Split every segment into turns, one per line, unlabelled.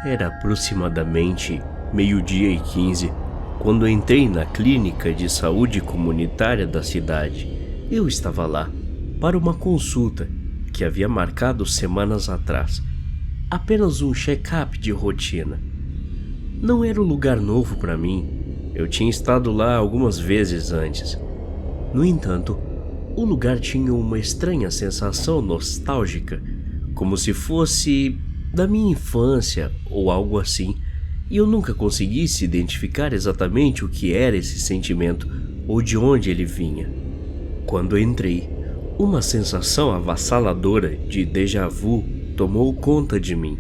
Era aproximadamente 12h15 quando entrei na clínica de saúde comunitária da cidade. Eu estava lá para uma consulta que havia marcado semanas atrás. Apenas um check-up de rotina. Não era um lugar novo para mim. Eu tinha estado lá algumas vezes antes. No entanto, o lugar tinha uma estranha sensação nostálgica, como se fosse da minha infância ou algo assim, e eu nunca conseguisse identificar exatamente o que era esse sentimento ou de onde ele vinha. Quando entrei, uma sensação avassaladora de déjà vu tomou conta de mim.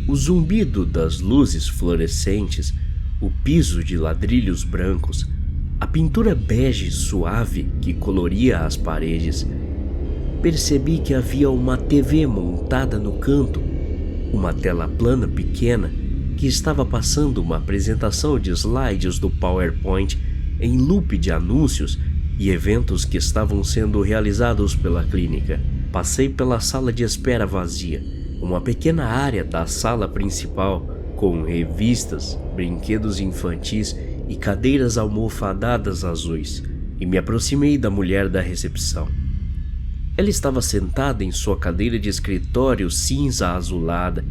O zumbido das luzes fluorescentes, o piso de ladrilhos brancos, a pintura bege suave que coloria as paredes. Percebi que havia uma TV montada no canto, uma tela plana pequena que estava passando uma apresentação de slides do PowerPoint em loop de anúncios e eventos que estavam sendo realizados pela clínica. Passei pela sala de espera vazia, uma pequena área da sala principal com revistas, brinquedos infantis e cadeiras almofadadas azuis, e me aproximei da mulher da recepção. Ela estava sentada em sua cadeira de escritório cinza azulada,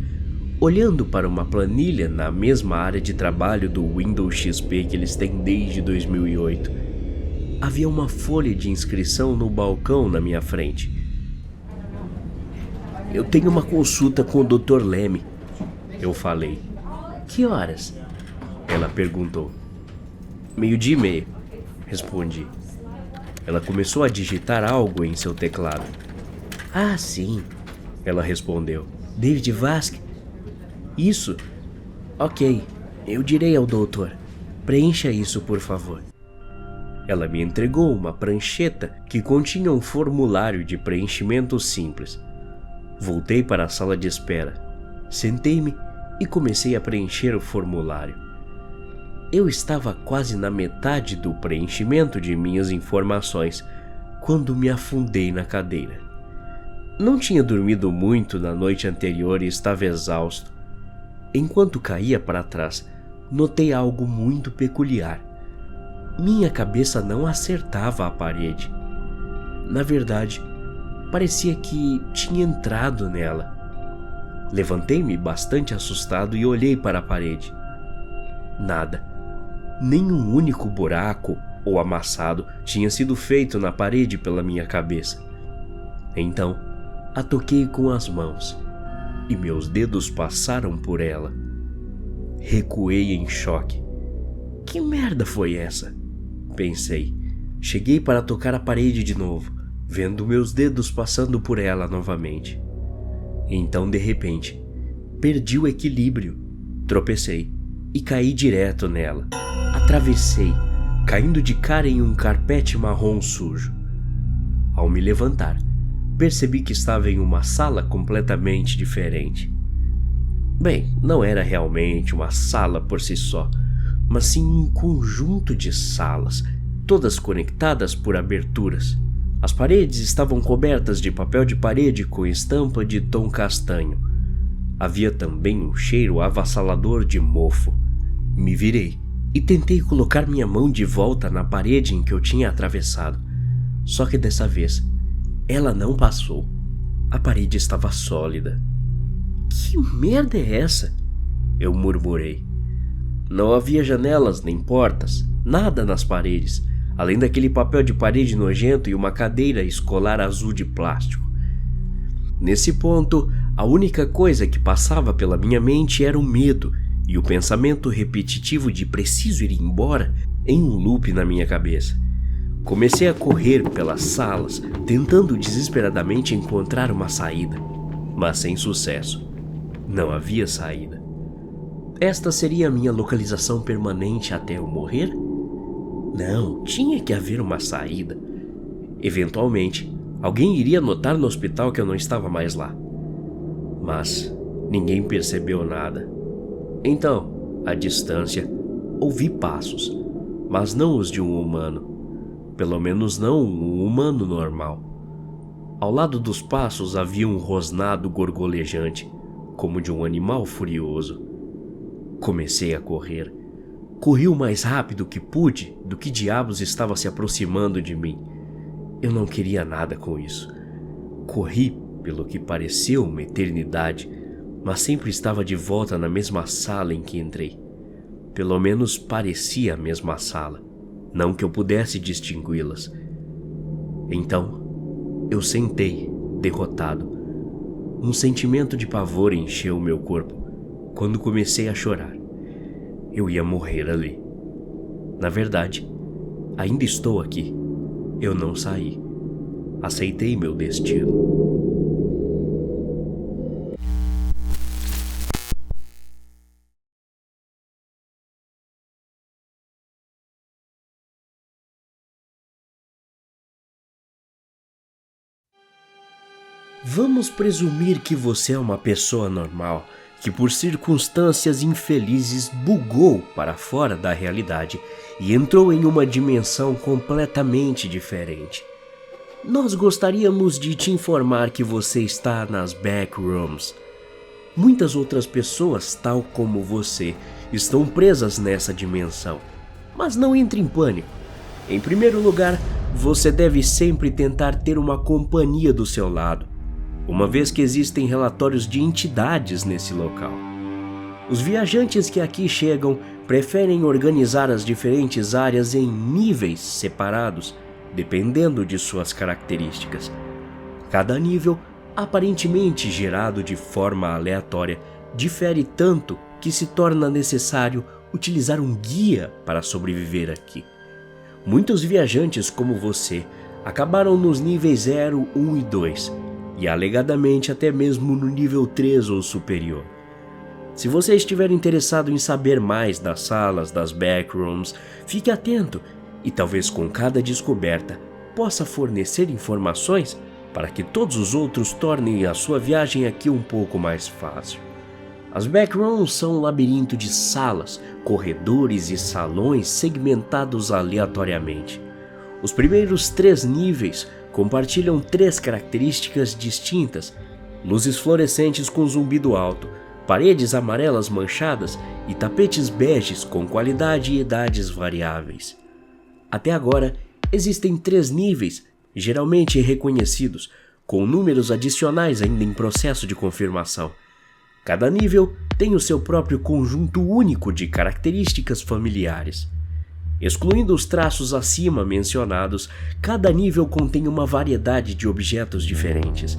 olhando para uma planilha na mesma área de trabalho do Windows XP que eles têm desde 2008. Havia uma folha de inscrição no balcão na minha frente. "Eu tenho uma consulta com o Dr. Leme", eu falei. "Que horas?" ela perguntou. 12h30, respondi. Ela começou a digitar algo em seu teclado. "Ah, sim", ela respondeu. "David Vasque?" "Isso." "Ok, eu direi ao doutor. Preencha isso, por favor." Ela me entregou uma prancheta que continha um formulário de preenchimento simples. Voltei para a sala de espera, sentei-me e comecei a preencher o formulário. Eu estava quase na metade do preenchimento de minhas informações quando me afundei na cadeira. Não tinha dormido muito na noite anterior e estava exausto. Enquanto caía para trás, notei algo muito peculiar. Minha cabeça não acertava a parede. Na verdade, parecia que tinha entrado nela. Levantei-me bastante assustado e olhei para a parede. Nada. Nenhum único buraco ou amassado tinha sido feito na parede pela minha cabeça. Então, a toquei com as mãos e meus dedos passaram por ela. Recuei em choque. Que merda foi essa? Pensei. Cheguei para tocar a parede de novo, vendo meus dedos passando por ela novamente. Então, de repente, perdi o equilíbrio, tropecei e caí direto nela. Atravessei, caindo de cara em um carpete marrom sujo. Ao me levantar, percebi que estava em uma sala completamente diferente. Bem, não era realmente uma sala por si só, mas sim um conjunto de salas, todas conectadas por aberturas. As paredes estavam cobertas de papel de parede com estampa de tom castanho. Havia também um cheiro avassalador de mofo. Me virei e tentei colocar minha mão de volta na parede em que eu tinha atravessado. Só que dessa vez, ela não passou. A parede estava sólida. Que merda é essa? Eu murmurei. Não havia janelas nem portas, nada nas paredes, além daquele papel de parede nojento e uma cadeira escolar azul de plástico. Nesse ponto, a única coisa que passava pela minha mente era o medo e o pensamento repetitivo de preciso ir embora em um loop na minha cabeça. Comecei a correr pelas salas, tentando desesperadamente encontrar uma saída, mas sem sucesso. Não havia saída. Esta seria a minha localização permanente até eu morrer? Não, tinha que haver uma saída. Eventualmente, alguém iria notar no hospital que eu não estava mais lá. Mas ninguém percebeu nada. Então, à distância, ouvi passos, mas não os de um humano. Pelo menos não um humano normal. Ao lado dos passos havia um rosnado gorgolejante, como de um animal furioso. Comecei a correr. Corri o mais rápido que pude do que diabos estava se aproximando de mim. Eu não queria nada com isso. Corri pelo que pareceu uma eternidade, mas sempre estava de volta na mesma sala em que entrei. Pelo menos parecia a mesma sala, não que eu pudesse distingui-las. Então, eu sentei, derrotado. Um sentimento de pavor encheu o meu corpo quando comecei a chorar. Eu ia morrer ali. Na verdade, ainda estou aqui. Eu não saí. Aceitei meu destino. Vamos presumir que você é uma pessoa normal, que por circunstâncias infelizes bugou para fora da realidade e entrou em uma dimensão completamente diferente. Nós gostaríamos de te informar que você está nas backrooms. Muitas outras pessoas, tal como você, estão presas nessa dimensão. Mas não entre em pânico. Em primeiro lugar, você deve sempre tentar ter uma companhia do seu lado, uma vez que existem relatórios de entidades nesse local. Os viajantes que aqui chegam preferem organizar as diferentes áreas em níveis separados, dependendo de suas características. Cada nível, aparentemente gerado de forma aleatória, difere tanto que se torna necessário utilizar um guia para sobreviver aqui. Muitos viajantes como você acabaram nos níveis 0, 1 e 2, e alegadamente até mesmo no nível 3 ou superior. Se você estiver interessado em saber mais das salas das backrooms, fique atento e talvez com cada descoberta possa fornecer informações para que todos os outros tornem a sua viagem aqui um pouco mais fácil. As backrooms são um labirinto de salas, corredores e salões segmentados aleatoriamente. Os primeiros 3 níveis compartilham 3 características distintas: luzes fluorescentes com zumbido alto, paredes amarelas manchadas e tapetes beges com qualidade e idades variáveis. Até agora, existem 3 níveis, geralmente reconhecidos, com números adicionais ainda em processo de confirmação. Cada nível tem o seu próprio conjunto único de características familiares. Excluindo os traços acima mencionados, cada nível contém uma variedade de objetos diferentes.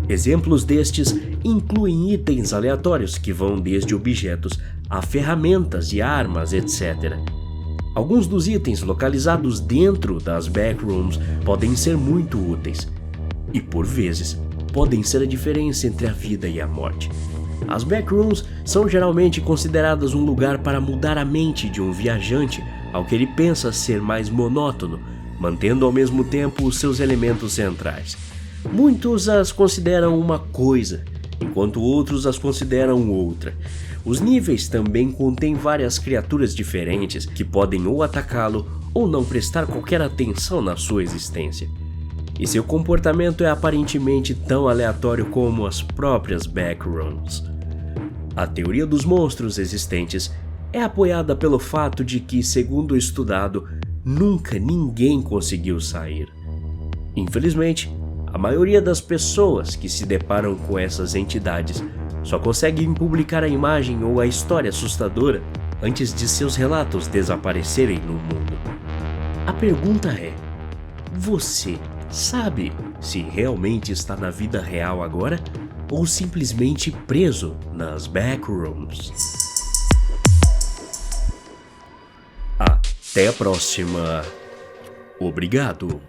Exemplos destes incluem itens aleatórios que vão desde objetos a ferramentas e armas, etc. Alguns dos itens localizados dentro das backrooms podem ser muito úteis e, por vezes, podem ser a diferença entre a vida e a morte. As backrooms são geralmente consideradas um lugar para mudar a mente de um viajante ao que ele pensa ser mais monótono, mantendo ao mesmo tempo os seus elementos centrais. Muitos as consideram uma coisa, enquanto outros as consideram outra. Os níveis também contêm várias criaturas diferentes que podem ou atacá-lo ou não prestar qualquer atenção na sua existência. E seu comportamento é aparentemente tão aleatório como as próprias backrooms. A teoria dos monstros existentes é apoiada pelo fato de que, segundo o estudado, nunca ninguém conseguiu sair. Infelizmente, a maioria das pessoas que se deparam com essas entidades só conseguem publicar a imagem ou a história assustadora antes de seus relatos desaparecerem no mundo. A pergunta é: você sabe se realmente está na vida real agora ou simplesmente preso nas backrooms? Até a próxima. Obrigado.